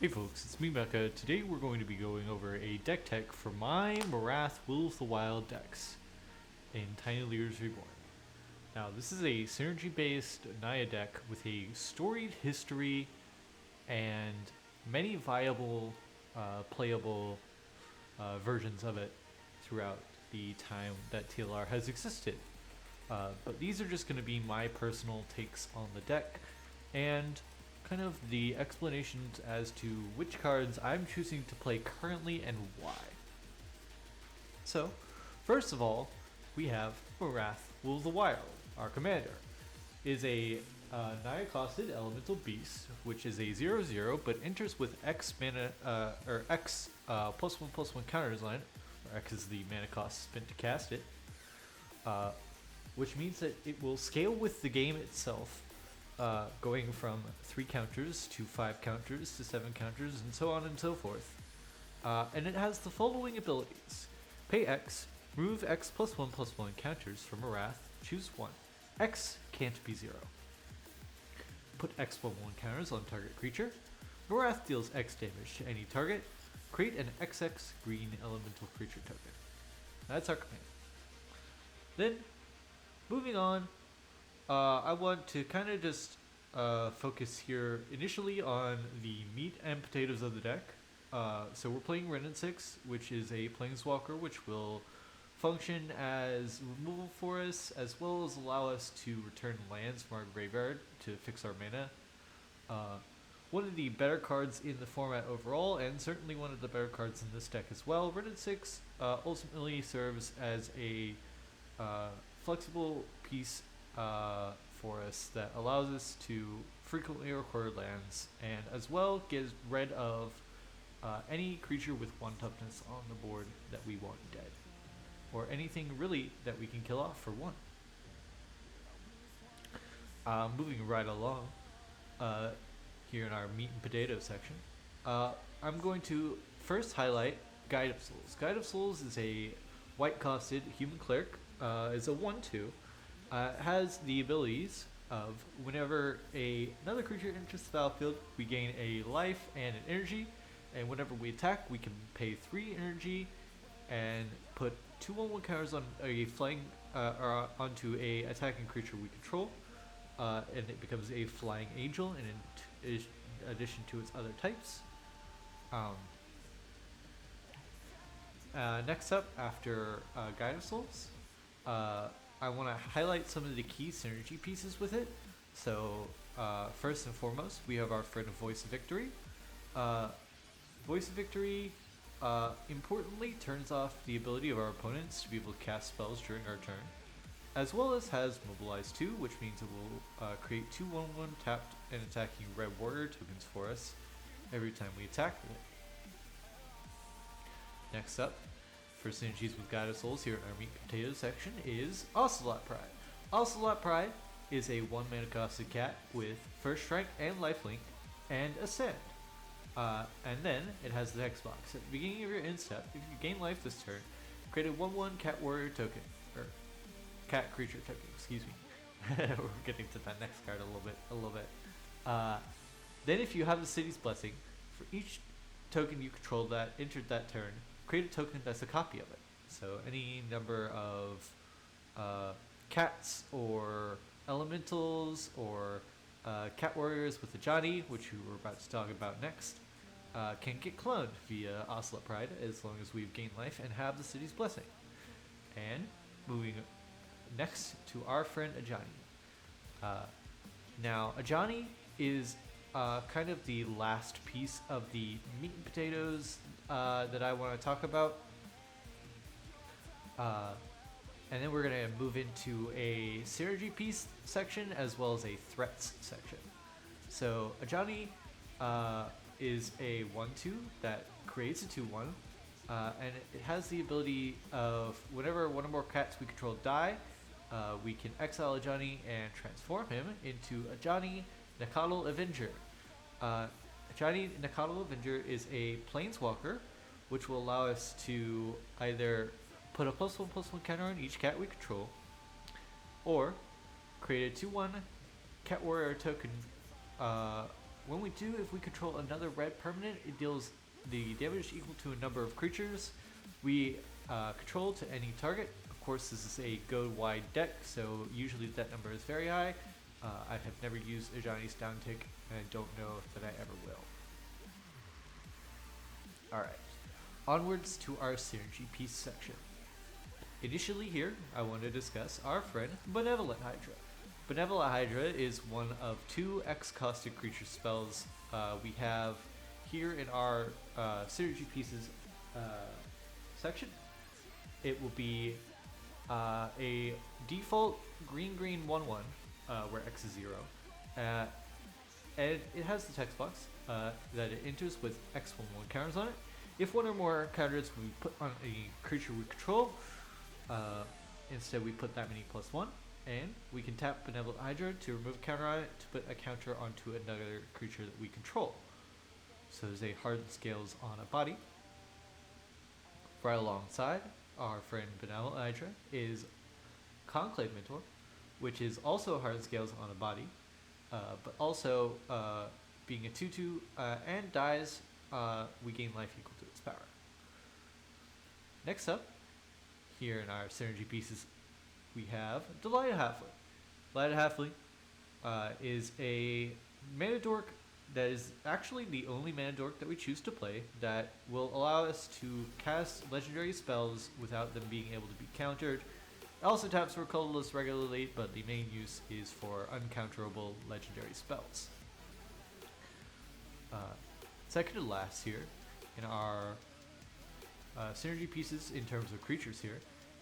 Hey folks, it's me Becca. Today we're going to be going over a deck tech for my Marath Will of the Wild decks in Tiny Leaders Reborn. Now this is a synergy-based Naya deck with a storied history and many viable, playable versions of it throughout the time that TLR has existed. But these are just going to be my personal takes on the deck and kind of the explanations as to which cards I'm choosing to play currently and why. So, first of all, we have Marath Will of the Wild. Our commander is a Naya costed elemental beast, which is a 0/0 but enters with X mana or X +1/+1 counter design, where X is the mana cost spent to cast it. Which means that it will scale with the game itself, going from 3 counters to 5 counters to 7 counters and so on and so forth. And it has the following abilities. Pay X, remove X +1/+1 counters from Marath, choose 1. X can't be 0. Put X +1 counters on target creature. Marath deals X damage to any target. Create an XX green elemental creature token. That's our command. Then, moving on, I want to kind of just focus here initially on the meat and potatoes of the deck. So we're playing Ren 6, which is a Planeswalker, which will function as removal for us, as well as allow us to return lands from our graveyard to fix our mana. One of the better cards in the format overall, and certainly one of the better cards in this deck as well. Ren 6 ultimately serves as a flexible piece for us that allows us to frequently record lands, and as well gets rid of any creature with 1 toughness on the board that we want dead, or anything really that we can kill off for 1. Moving right along, here in our meat and potato section, I'm going to first highlight Guide of Souls. Guide of Souls is a white-costed human cleric. It's a 1/2. Has the abilities of whenever another creature enters the battlefield, we gain a life and an energy, and whenever we attack, we can pay 3 energy and put 2/1/1 counters on a flying or onto a attacking creature we control, and it becomes a flying angel in addition to its other types. Next up, after Guide of Souls, I want to highlight some of the key synergy pieces with it. So, first and foremost, we have our friend Voice of Victory. Voice of Victory, importantly, turns off the ability of our opponents to be able to cast spells during our turn, as well as has Mobilize 2, which means it will create 2/1/1 tapped and attacking red warrior tokens for us every time we attack with it. Next up, for synergies with Guide of Souls here in our meat and potatoes section, is Ocelot Pride. Ocelot Pride is a 1 mana costed cat with first strike and lifelink and ascend. And then it has the text box. At the beginning of your end step, if you gain life this turn, create a 1/1 cat warrior token, or cat creature token, excuse me. We're getting to that next card a little bit. Then if you have the City's Blessing, for each token you control that entered that turn, create a token that's a copy of it. So any number of cats or elementals or cat warriors with the Johnny, which we were about to talk about next, can get cloned via Ocelot Pride as long as we've gained life and have the City's Blessing. And moving next to our friend Ajani. Now, Ajani is kind of the last piece of the meat and potatoes that I want to talk about. And then we're going to move into a synergy piece section as well as a threats section. So Ajani is a 1/2 that creates a 2/1, and it has the ability of whenever one or more cats we control die, we can exile Ajani and transform him into Ajani Nakatl Avenger. Ajani Nakatl Avenger is a planeswalker, which will allow us to either put a +1/+1 counter on each cat we control, or create a 2/1 cat warrior token When we do, if we control another red permanent, it deals the damage equal to a number of creatures we control to any target. Of course, this is a go-wide deck, so usually that number is very high. I have never used Ajani's down tick, and I don't know that I ever will. Alright, onwards to our synergy piece section. Initially here, I want to discuss our friend Benevolent Hydra. Benevolent Hydra is one of 2 X-costed creature spells we have here in our synergy pieces section. It will be a default green 1/1 where X is 0. And it has the text box that it enters with X11 counters on it. If one or more counters we put on a creature we control, instead we put that many +1, and we can tap Benevolent Hydra to remove a counter on it to put a counter onto another creature that we control. So there's a hardened scales on a body. Right alongside our friend Benevolent Hydra is Conclave Mentor, which is also hardened scales on a body, but also being a 2/2 and dies, we gain life equal to its power. Next up, here in our synergy pieces, we have Delighted Halfling. Delighted Halfling is a mana dork that is actually the only mana dork that we choose to play that will allow us to cast legendary spells without them being able to be countered. It also taps for colorless regularly, but the main use is for uncounterable legendary spells. Second to last here in our synergy pieces in terms of creatures here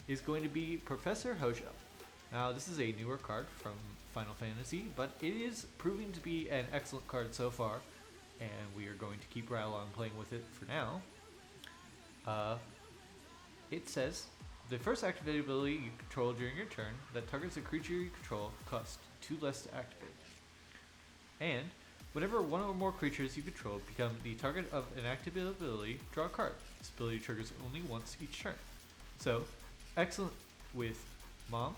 is going to be Professor Hoja. Now this is a newer card from Final Fantasy, but it is proving to be an excellent card so far, and we are going to keep right along playing with it for now. It says, the first activated ability you control during your turn that targets a creature you control costs 2 less to activate. And whenever one or more creatures you control become the target of an activated ability, draw a card. This ability triggers only once each turn. So, excellent with Mom,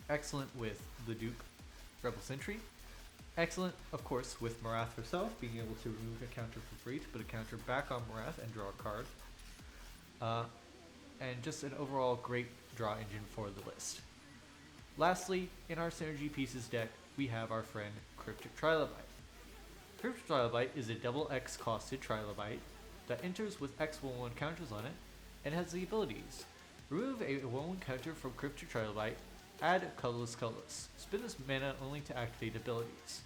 excellent with the Duke Rebel Sentry, excellent, of course, with Marath herself, being able to remove a counter for free to put a counter back on Marath and draw a card. And just an overall great draw engine for the list. Lastly, in our Synergy Pieces deck, we have our friend Cryptic Trilobite. Cryptic Trilobite is a double X costed Trilobite that enters with X11 counters on it and has the abilities. Remove a 1/1 counter from Cryptic Trilobite, add Colorless. Spend this mana only to activate abilities.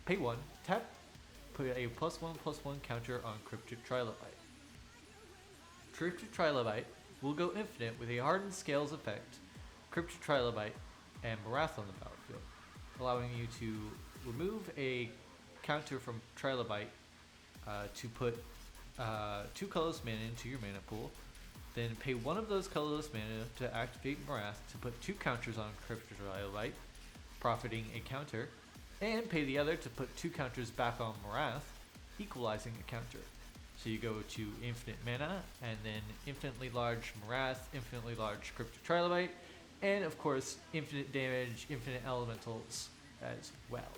Pay 1, tap, put a +1/+1 counter on Cryptic Trilobite. Cryptic Trilobite will go infinite with a Hardened Scales effect, Cryptic Trilobite, and Marath on the battlefield, allowing you to remove a counter from Trilobite to put 2 colorless mana into your mana pool, then pay 1 of those colorless mana to activate Marath to put 2 counters on Cryptic Trilobite, profiting a counter, and pay the other to put 2 counters back on Marath, equalizing a counter. So you go to infinite mana, and then infinitely large Marath, infinitely large Cryptic Trilobite, and of course, infinite damage, infinite elementals as well.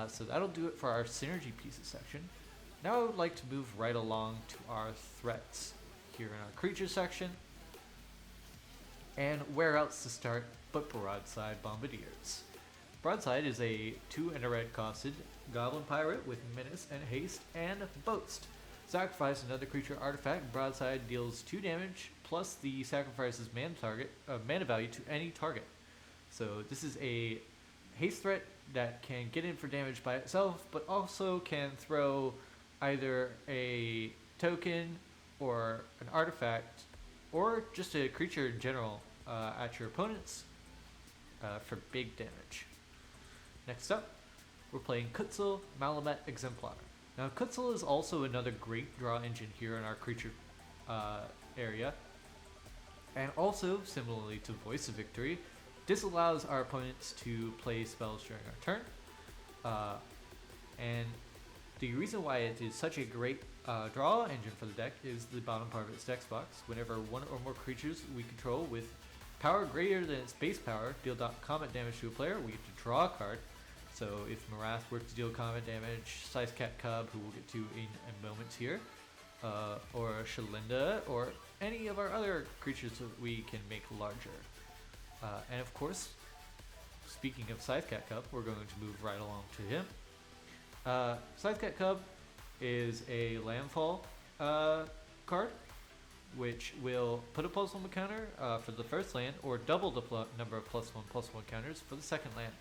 So that'll do it for our synergy pieces section. Now I would like to move right along to our threats here in our creature section. And where else to start but Broadside Bombardiers. Broadside is a 2 and a red costed Goblin Pirate with Menace and Haste and Boast. Sacrifice another creature artifact. Broadside deals 2 damage plus the sacrifice's mana value to any target. So this is a haste threat that can get in for damage by itself, but also can throw either a token or an artifact or just a creature in general at your opponents for big damage. Next up, we're playing Kutzel Malamet Exemplar. Now Kutzel is also another great draw engine here in our creature area, and also, similarly to Voice of Victory, disallows our opponents to play spells during our turn. And the reason why it is such a great draw engine for the deck is the bottom part of its text box. Whenever 1 or more creatures we control with Power greater than its base power, deal combat damage to a player. We get to draw a card. So if Marath were to deal combat damage, Size Cat Cub, who we'll get to in a moment here, or Shalinda, or any of our other creatures that we can make larger. And of course, speaking of Scythe Cat Cub, we're going to move right along to him. Scythe Cat Cub is a landfall card, which will put a +1 counter for the first land, or double the number of +1/+1 counters for the second land.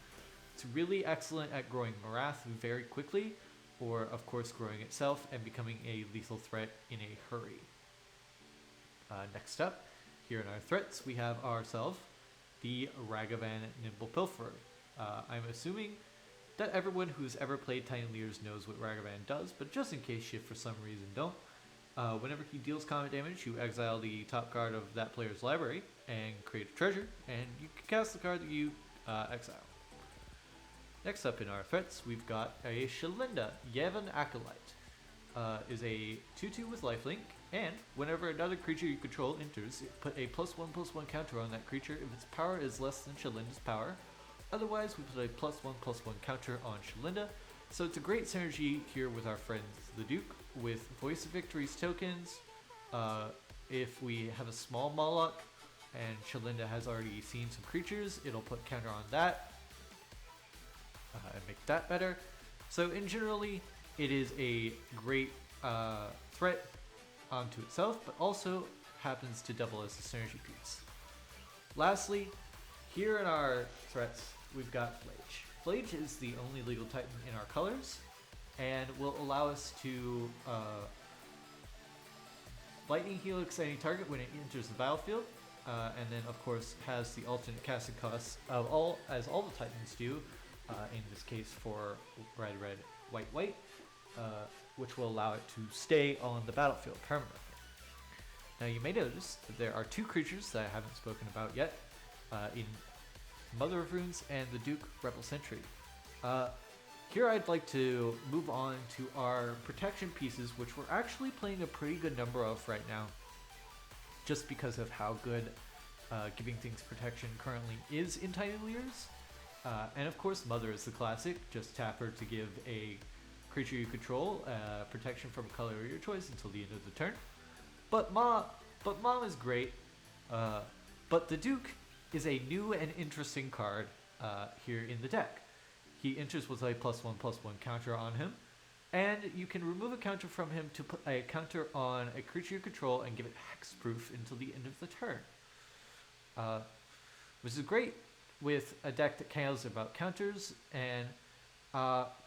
It's really excellent at growing Marath very quickly, or of course growing itself and becoming a lethal threat in a hurry. Next up, here in our threats, we have ourselves the Ragavan Nimble Pilferer. I'm assuming that everyone who's ever played Tiny Leaders knows what Ragavan does, but just in case you for some reason don't, whenever he deals combat damage, you exile the top card of that player's library and create a treasure, and you can cast the card that you exile. Next up in our threats, we've got a Shalinda, Yevon Acolyte. Is a 2/2 with lifelink, and whenever another creature you control enters, put a +1/+1 counter on that creature if its power is less than Shalinda's power. Otherwise, we put a +1/+1 counter on Shalinda. So it's a great synergy here with our friends the Duke, with Voice of Victory's tokens. If we have a small Moloch, and Shalinda has already seen some creatures, it'll put counter on that. And make that better. So in generally, it is a great threat onto itself, but also happens to double as a synergy piece. Lastly, here in our threats, we've got Flage. Flage is the only legal titan in our colors, and will allow us to Lightning Helix any target when it enters the battlefield, and then of course has the alternate casting costs of all the titans do. In this case for red, red, white, white, which will allow it to stay on the battlefield permanently. Now you may notice that there are two creatures that I haven't spoken about yet, in Mother of Runes and the Duke Rebel Sentry. Here I'd like to move on to our protection pieces, which we're actually playing a pretty good number of right now, just because of how good giving things protection currently is in Tiny Leaders. And of course, Mother is the classic. Just tap her to give a creature you control protection from a color of your choice until the end of the turn. But Mom is great. But the Duke is a new and interesting card here in the deck. He enters with a +1/+1 counter on him, and you can remove a counter from him to put a counter on a creature you control and give it hexproof until the end of the turn. Which is great with a deck that cares about counters, and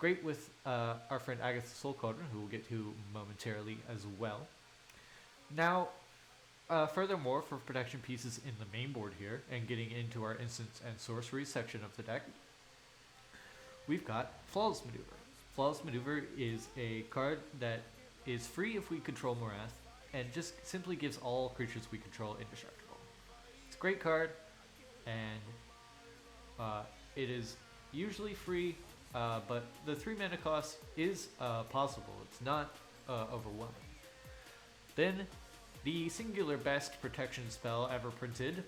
great with our friend Agatha Soul Cauldron, who we'll get to momentarily as well. Now, furthermore, for protection pieces in the main board here, and getting into our instants and sorcery section of the deck, we've got Flawless Maneuver. Flawless Maneuver is a card that is free if we control Marath, and just simply gives all creatures we control indestructible. It's a great card, and it is usually free, but the 3 mana cost is possible. It's not overwhelming. Then, the singular best protection spell ever printed,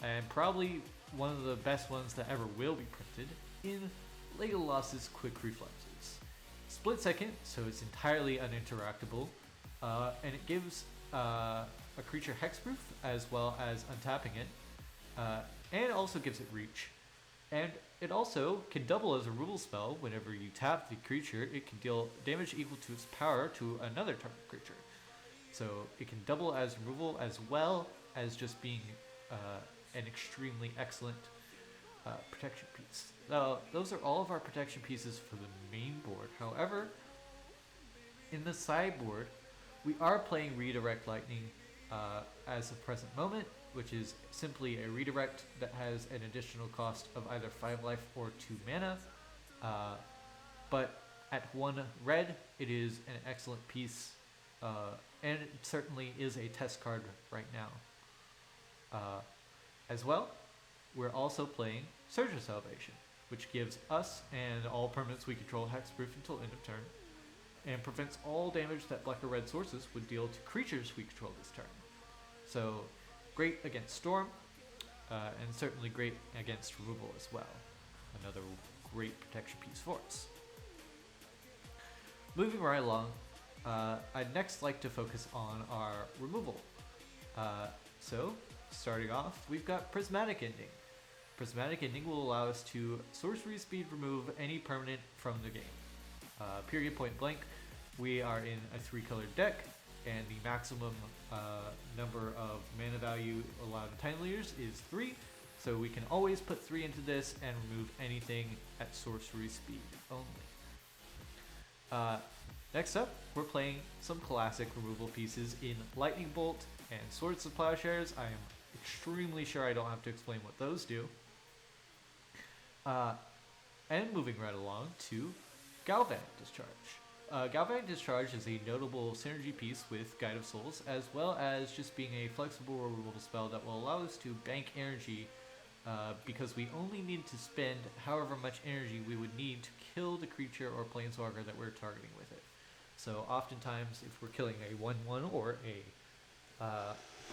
and probably one of the best ones that ever will be printed, in Legolas's Quick Reflexes. Split second, so it's entirely uninteractable, and it gives a creature hexproof as well as untapping it, and also gives it reach. And it also can double as a removal spell. Whenever you tap the creature, it can deal damage equal to its power to another target creature. So it can double as removal as well as just being an extremely excellent protection piece. Those are all of our protection pieces for the main board. However, in the sideboard, we are playing Redirect Lightning as of present moment, which is simply a redirect that has an additional cost of either 5 life or 2 mana. But at 1 red, it is an excellent piece, and it certainly is a test card right now. As well, we're also playing Surge of Salvation, which gives us and all permanents we control hexproof until end of turn, and prevents all damage that black or red sources would deal to creatures we control this turn. So, great against Storm. and certainly great against removal as well. Another great protection piece for us. Moving right along, I'd next like to focus on our removal. So, starting off, we've got Prismatic Ending. Prismatic Ending will allow us to sorcery speed remove any permanent from the game. Period, point blank, we are in a 3-colored deck, and the maximum number of mana value allowed in Tiny Leaders is 3, so we can always put 3 into this and remove anything at sorcery speed only. Next up, we're playing some classic removal pieces in Lightning Bolt and Swords of Plowshares. I am extremely sure I don't have to explain what those do. And moving right along to Galvanic Discharge. Galvanic Discharge is a notable synergy piece with Guide of Souls, as well as just being a flexible removal spell that will allow us to bank energy because we only need to spend however much energy we would need to kill the creature or planeswalker that we're targeting with it. So oftentimes, if we're killing a 1/1 or a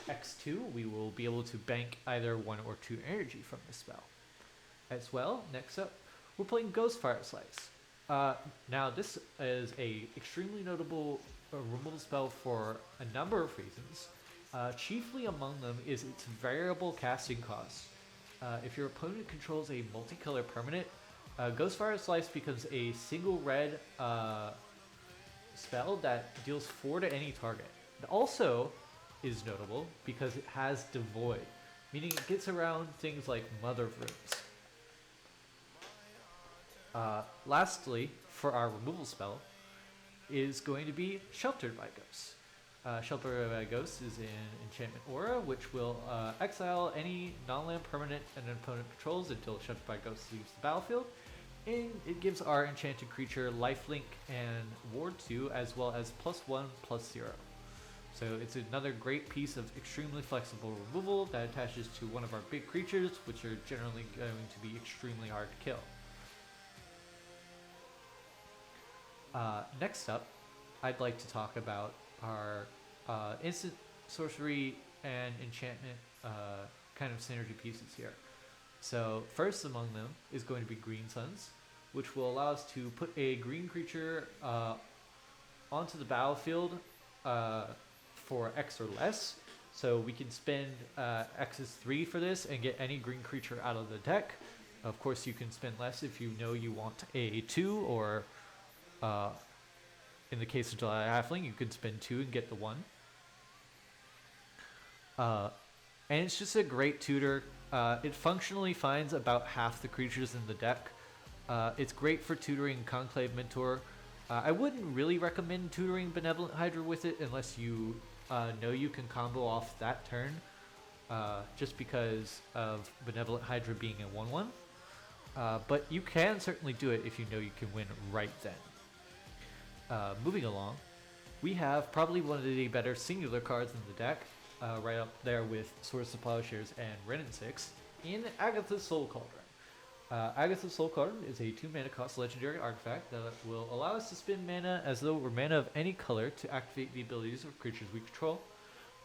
X2, we will be able to bank either 1 or 2 energy from this spell. As well, next up, we're playing Ghostfire Slice. Now, this is a extremely notable removal spell for a number of reasons. Chiefly among them is its variable casting cost. If your opponent controls a multicolor permanent, Ghostfire Slice becomes a single red spell that deals 4 to any target. It also is notable because it has Devoid, meaning it gets around things like Mother of Runes. Lastly, for our removal spell, is going to be Sheltered by Ghosts. Sheltered by Ghosts is an enchantment aura, which will exile any non-land permanent an opponent controls until Sheltered by Ghosts leaves the battlefield. And it gives our enchanted creature lifelink and ward 2, as well as +1/+0. So it's another great piece of extremely flexible removal that attaches to one of our big creatures, which are generally going to be extremely hard to kill. Next up, I'd like to talk about our instant sorcery and enchantment kind of synergy pieces here. So first among them is going to be Green Suns, which will allow us to put a green creature onto the battlefield for X or less. So we can spend X is 3 for this and get any green creature out of the deck. Of course, you can spend less if you know you want a 2, or in the case of July Halfling, you can spend 2 and get the 1. And it's just a great tutor. It functionally finds about half the creatures in the deck. It's great for tutoring Conclave Mentor. I wouldn't really recommend tutoring Benevolent Hydra with it unless you know you can combo off that turn, just because of Benevolent Hydra being a 1/1. But you can certainly do it if you know you can win right then. Moving along, we have probably one of the better singular cards in the deck, right up there with Swords of Plowshares and Wrenn and 6, in Agatha's Soul Cauldron. Agatha's Soul Cauldron is a 2-mana cost legendary artifact that will allow us to spend mana as though it were mana of any color to activate the abilities of creatures we control,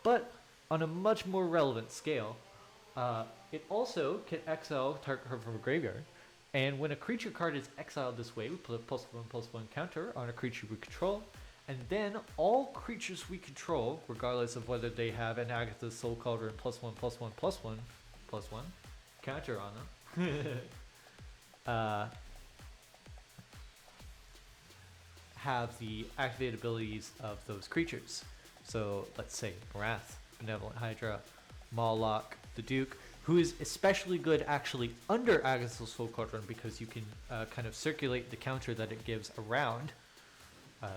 but on a much more relevant scale. It also can exile target card from a graveyard, and when a creature card is exiled this way, we put a +1/+1 counter on a creature we control, and then all creatures we control, regardless of whether they have an Agatha's Soul Cauldron +1/+1/+1 counter on them, have the activated abilities of those creatures. So let's say Marath, Benevolent Hydra, Mawloc, the Duke, who is especially good actually under Agatha's Soul Cauldron because you can kind of circulate the counter that it gives around,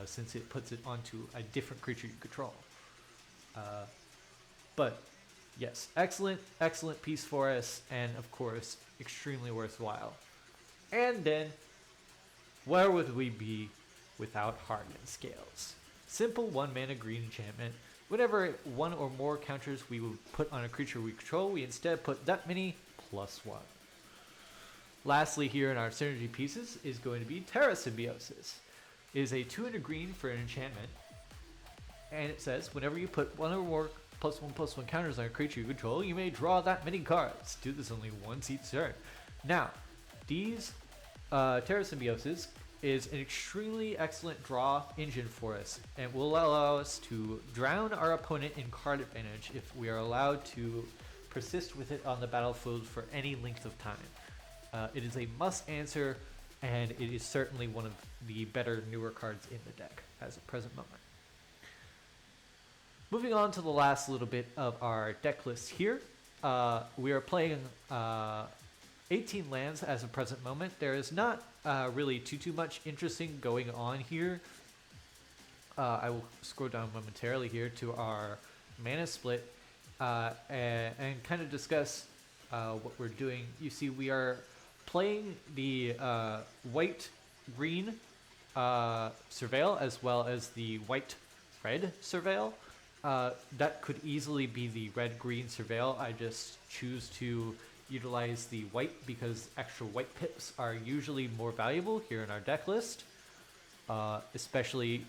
since it puts it onto a different creature you control. But yes, excellent piece for us, and of course, extremely worthwhile. And then, where would we be without Hardened Scales? Simple 1-mana green enchantment. Whenever 1 or more counters we would put on a creature we control, we instead put that many +1. Lastly here in our synergy pieces is going to be Terra Symbiosis. It is a 2 and a green for an enchantment, and it says whenever you put 1 or more +1/+1 counters on a creature you control, you may draw that many cards. Do this only once each turn. Now, these Terra Symbiosis is an extremely excellent draw engine for us, and will allow us to drown our opponent in card advantage if we are allowed to persist with it on the battlefield for any length of time. It is a must answer, and it is certainly one of the better newer cards in the deck as of present moment. Moving on to the last little bit of our deck list here, we are playing 18 lands as of present moment. There is not really too much interesting going on here. I will scroll down momentarily here to our mana split and kind of discuss what we're doing. You see, we are playing the white-green Surveil as well as the white-red Surveil. That could easily be the red-green Surveil. I just choose to utilize the white because extra white pips are usually more valuable here in our deck list, especially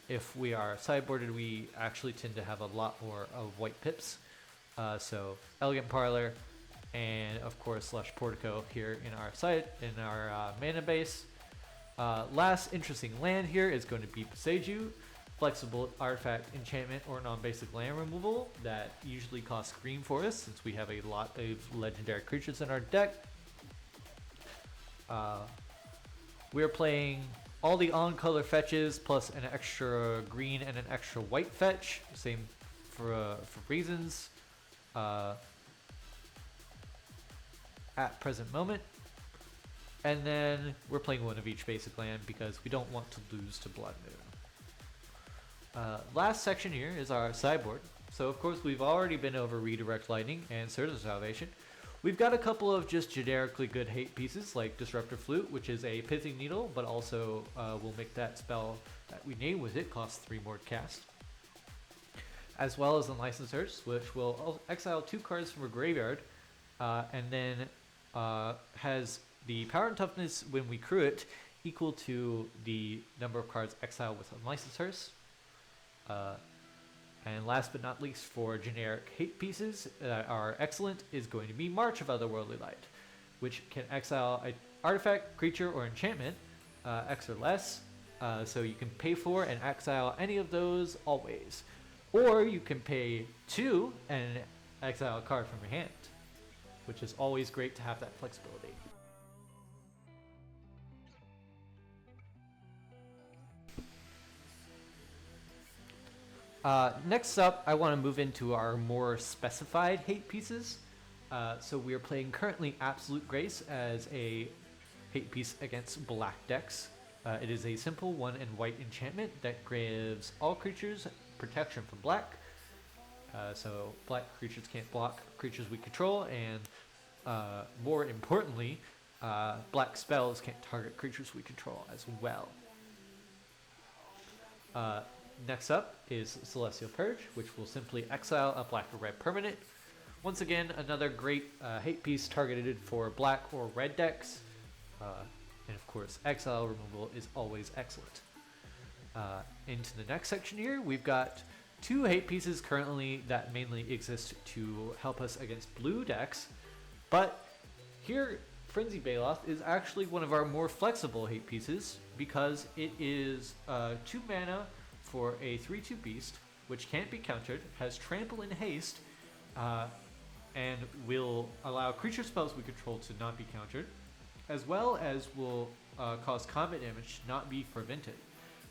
if we are sideboarded. We actually tend to have a lot more of white pips, so Elegant Parlor and of course Lush Portico here in our mana base. Last interesting land here is going to be Boseiju, flexible artifact, enchantment, or non-basic land removal that usually costs green for us since we have a lot of legendary creatures in our deck. We're playing all the on-color fetches plus an extra green and an extra white fetch, same for reasons at present moment. And then we're playing one of each basic land because we don't want to lose to Blood Moon. Last section here is our sideboard. So of course we've already been over Redirect Lightning and Sword of Salvation. We've got a couple of just generically good hate pieces like Disruptor Flute, which is a Pithing Needle, but also will make that spell that we name with it cost 3 more to cast. As well as Unlicensed Hearse, which will exile 2 cards from a graveyard, and then has the power and toughness when we crew it equal to the number of cards exiled with Unlicensed Hearse. And last but not least, for generic hate pieces that are excellent is going to be March of Otherworldly Light, which can exile an artifact, creature, or enchantment, X or less. So you can pay 4 and exile any of those always. Or you can pay 2 and exile a card from your hand, which is always great to have that flexibility. Next up, I want to move into our more specified hate pieces. So we are playing currently Absolute Grace as a hate piece against black decks. It is a simple 1 and white enchantment that gives all creatures protection from black. So black creatures can't block creatures we control, and more importantly, black spells can't target creatures we control as well. Next up is Celestial Purge, which will simply exile a black or red permanent. Once again, another great hate piece targeted for black or red decks. And of course, exile removal is always excellent. Into the next section here, we've got 2 hate pieces currently that mainly exist to help us against blue decks. But here, Frenzy Baloth is actually one of our more flexible hate pieces because it is 2 mana for a 3/2 beast, which can't be countered, has trample and haste, and will allow creature spells we control to not be countered, as well as will cause combat damage to not be prevented.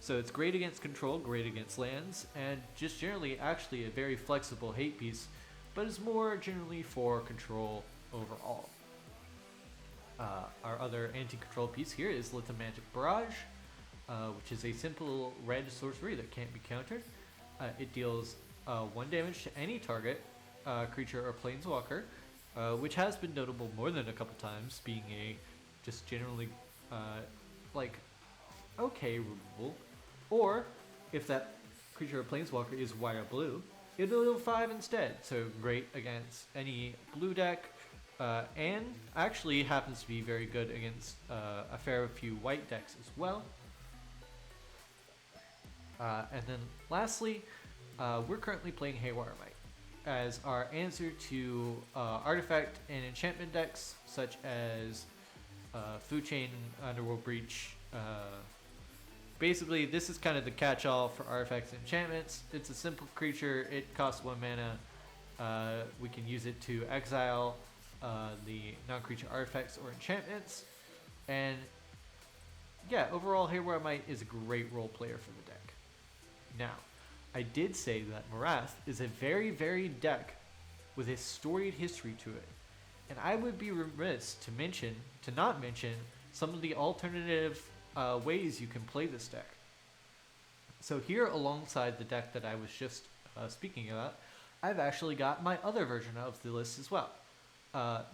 So it's great against control, great against lands, and just generally actually a very flexible hate piece, but is more generally for control overall. Our other anti-control piece here is Lithomantic Barrage, which is a simple red sorcery that can't be countered. It deals 1 damage to any target creature or planeswalker, which has been notable more than a couple times, being a just generally okay removal. Or if that creature or planeswalker is white or blue, it'll deal 5 instead. So great against any blue deck, and actually happens to be very good against a fair few white decks as well. And then lastly, we're currently playing Haywire Might as our answer to artifact and enchantment decks such as Food Chain, Underworld Breach. Basically, this is kind of the catch-all for artifacts and enchantments. It's a simple creature. It costs 1 mana. We can use it to exile the non-creature artifacts or enchantments. And yeah, overall, Haywire Might is a great role player for the deck. Now, I did say that Marath is a very varied deck with a storied history to it. And I would be remiss to not mention some of the alternative ways you can play this deck. So here, alongside the deck that I was just speaking about, I've actually got my other version of the list as well.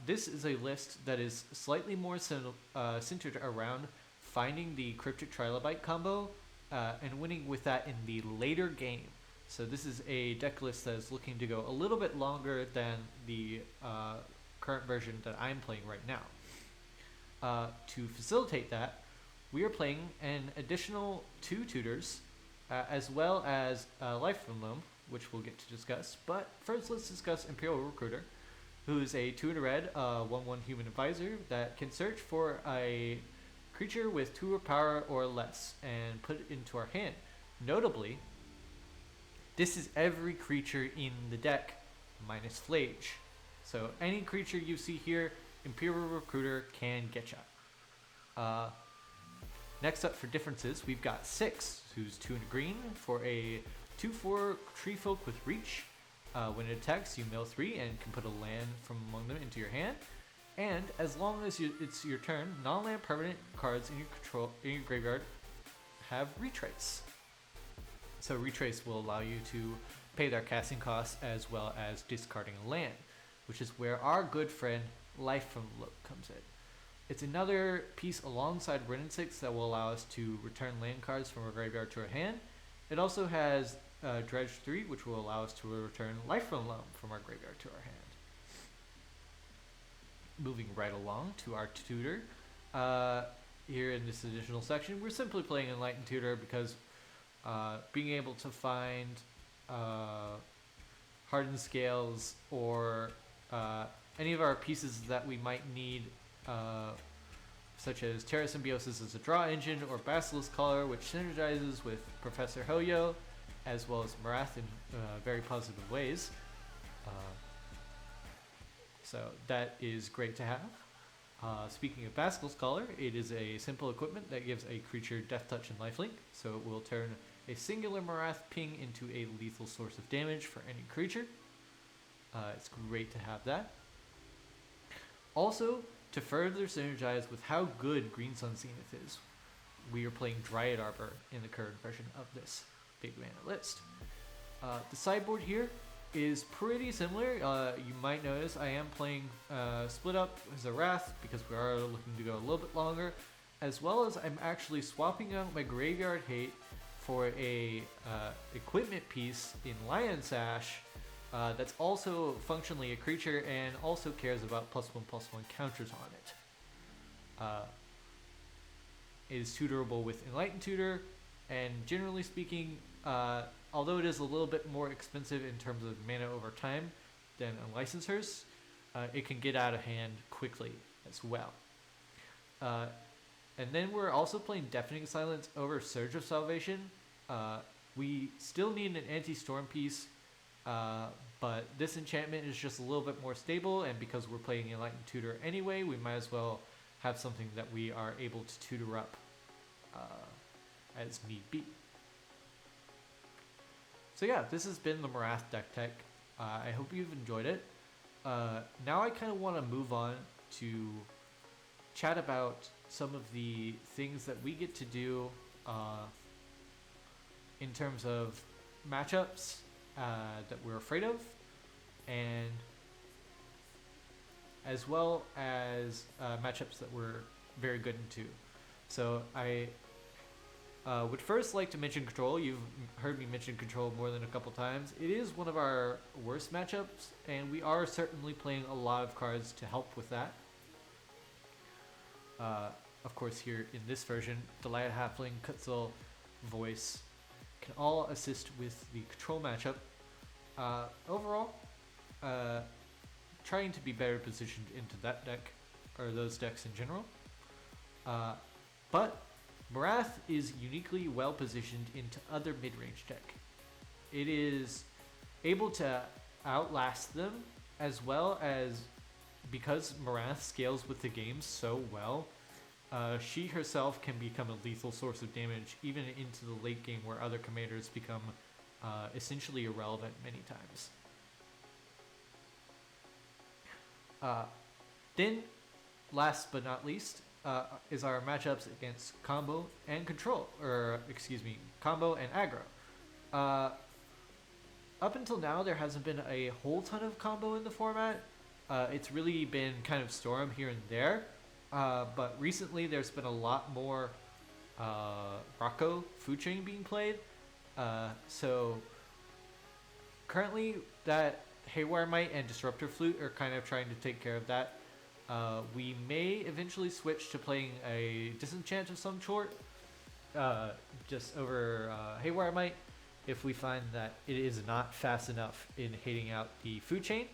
This is a list that is slightly more centered around finding the Cryptic Trilobite combo and winning with that in the later game. So this is a deck list that is looking to go a little bit longer than the current version that I'm playing right now. To facilitate that, we are playing an additional 2 tutors, as well as Life from Loam, which we'll get to discuss. But first, let's discuss Imperial Recruiter, who is a 2 in red, 1/1 human advisor that can search for a creature with 2 power or less and put it into our hand. Notably, this is every creature in the deck minus Flage. So any creature you see here, Imperial Recruiter can get ya. Next up for differences, we've got Six, who's 2 in green for a 2/4 Tree Folk with Reach. When it attacks, you mill 3 and can put a land from among them into your hand. And as long as it's your turn, non-land permanent cards in your graveyard have Retrace. So Retrace will allow you to pay their casting costs as well as discarding a land, which is where our good friend Life from Loam comes in. It's another piece alongside Wrenn and 6 that will allow us to return land cards from our graveyard to our hand. It also has Dredge 3, which will allow us to return Life from Loam from our graveyard to our hand. Moving right along to our tutor. Here in this additional section, we're simply playing Enlightened Tutor because being able to find Hardened Scales or any of our pieces that we might need, such as Terra Symbiosis as a draw engine or Basilisk Collar, which synergizes with Professor Hoyo, as well as Marath in very positive ways. So that is great to have. Speaking of Basilisk Collar, it is a simple equipment that gives a creature Death Touch and Lifelink, so it will turn a singular Marath ping into a lethal source of damage for any creature. It's great to have that. Also, to further synergize with how good Green Sun Zenith is, we are playing Dryad Arbor in the current version of this big mana list. The sideboard here is pretty similar. You might notice I am playing Split Up as a Wrath because we are looking to go a little bit longer, as well as I'm actually swapping out my Graveyard Hate for a equipment piece in Lion Sash that's also functionally a creature and also cares about +1/+1 counters on it. It is tutorable with Enlightened Tutor, and generally speaking, although it is a little bit more expensive in terms of mana over time than Unlicensed Hearse, it can get out of hand quickly as well. And then we're also playing Deafening Silence over Surge of Salvation. We still need an anti-storm piece, but this enchantment is just a little bit more stable, and because we're playing Enlightened Tutor anyway, we might as well have something that we are able to tutor up as need be. So yeah, this has been the Marath Deck Tech. I hope you've enjoyed it. Now I kind of want to move on to chat about some of the things that we get to do in terms of matchups that we're afraid of, and as well as matchups that we're very good into. So I would first like to mention Control. You've heard me mention Control more than a couple times. It is one of our worst matchups, and we are certainly playing a lot of cards to help with that. Of course, here in this version, Delayed Halfling, Kutzel, Voice, can all assist with the control matchup. Overall, trying to be better positioned into that deck, or those decks in general. But Marath is uniquely well positioned into other mid-range deck. It is able to outlast them, as well as, because Marath scales with the game so well, she herself can become a lethal source of damage even into the late game, where other commanders become essentially irrelevant many times. Then, last but not least, is our matchups against combo and control, combo and aggro. Up until now, there hasn't been a whole ton of combo in the format. It's really been kind of Storm here and there, but recently there's been a lot more Rocco food chain being played. So currently, that Haywire Might and Disruptor Flute are kind of trying to take care of that. We may eventually switch to playing a Disenchant of some sort, just over Haywire Might, if we find that it is not fast enough in hating out the food chain.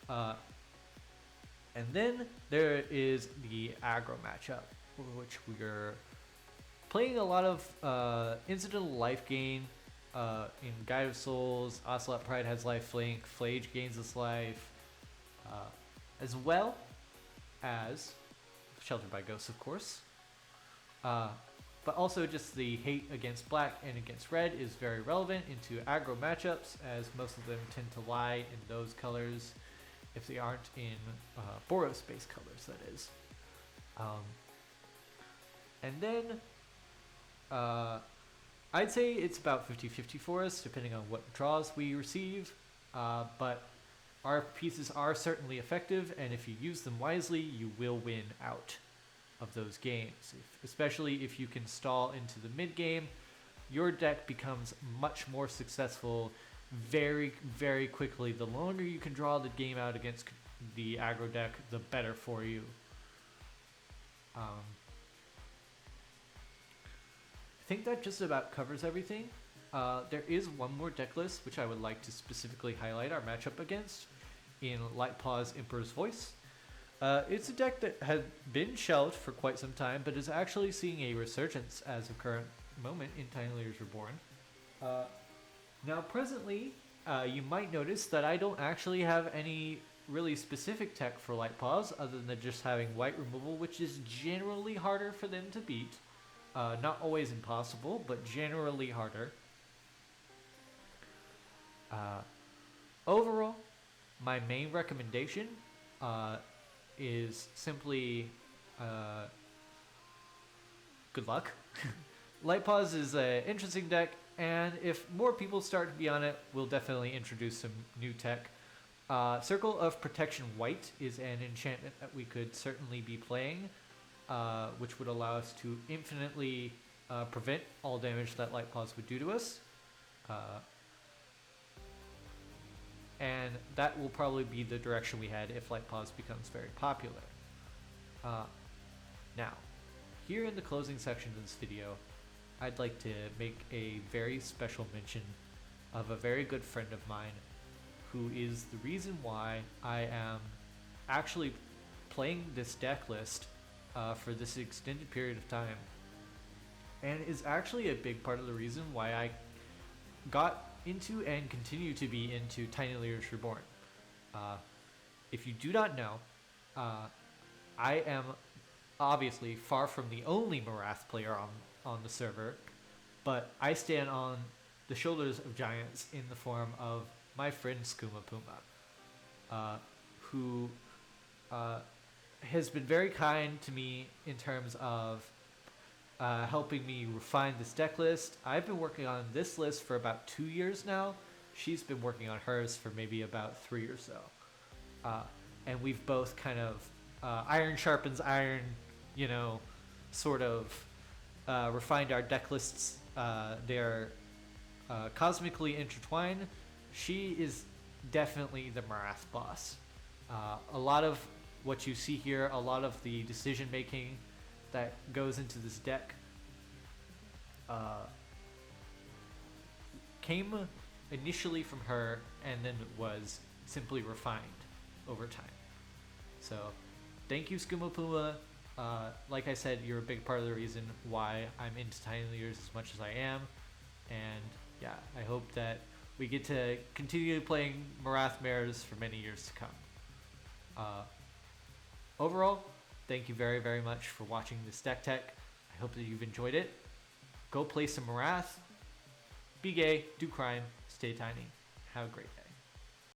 And then there is the aggro matchup, which we're playing a lot of incidental life gain. In Guide of Souls, Ocelot Pride has life flank, Flage gains this life, as well as Sheltered by Ghosts, of course. But also just the hate against black and against red is very relevant into aggro matchups, as most of them tend to lie in those colors if they aren't in Boros-based colors, that is. And then I'd say it's about 50-50 for us, depending on what draws we receive, but our pieces are certainly effective, and if you use them wisely, you will win out of those games. Especially if you can stall into the mid game, your deck becomes much more successful very, very quickly. The longer you can draw the game out against the aggro deck, the better for you. I think that just about covers everything. There is one more deck list which I would like to specifically highlight our matchup against in Lightpaw's Emperor's Voice. It's a deck that had been shelved for quite some time, but is actually seeing a resurgence as of current moment in Tiny Leaders Reborn. Now presently, you might notice that I don't actually have any really specific tech for Lightpaws other than just having white removal, which is generally harder for them to beat. Not always impossible, but generally harder. Overall, my main recommendation is simply good luck. Lightpaws is an interesting deck, and if more people start to be on it, we'll definitely introduce some new tech. Circle of Protection White is an enchantment that we could certainly be playing, which would allow us to infinitely prevent all damage that Lightpaws would do to us. And that will probably be the direction we head if Lightpaws becomes very popular. Now, here in the closing section of this video, I'd like to make a very special mention of a very good friend of mine who is the reason why I am actually playing this deck list for this extended period of time, and is actually a big part of the reason why I got into and continue to be into Tiny Leaders Reborn. If you do not know, I am obviously far from the only Marath player on the server, but I stand on the shoulders of giants in the form of my friend Skooma Puma, who has been very kind to me in terms of helping me refine this deck list. I've been working on this list for about 2 years now. She's been working on hers for maybe about 3 or so. And we've both kind of iron sharpens iron, sort of refined our deck lists. They're cosmically intertwined. She is definitely the Marath boss. A lot of what you see here, a lot of the decision making that goes into this deck came initially from her and then was simply refined over time. So thank you, Skuma Puma. Like I said, you're a big part of the reason why I'm into Tiny Leaders as much as I am. And yeah, I hope that we get to continue playing Marath Mares for many years to come. Overall, thank you very, very much for watching this deck tech. I hope that you've enjoyed it. Go play some Marath. Be gay, do crime, stay tiny. Have a great day.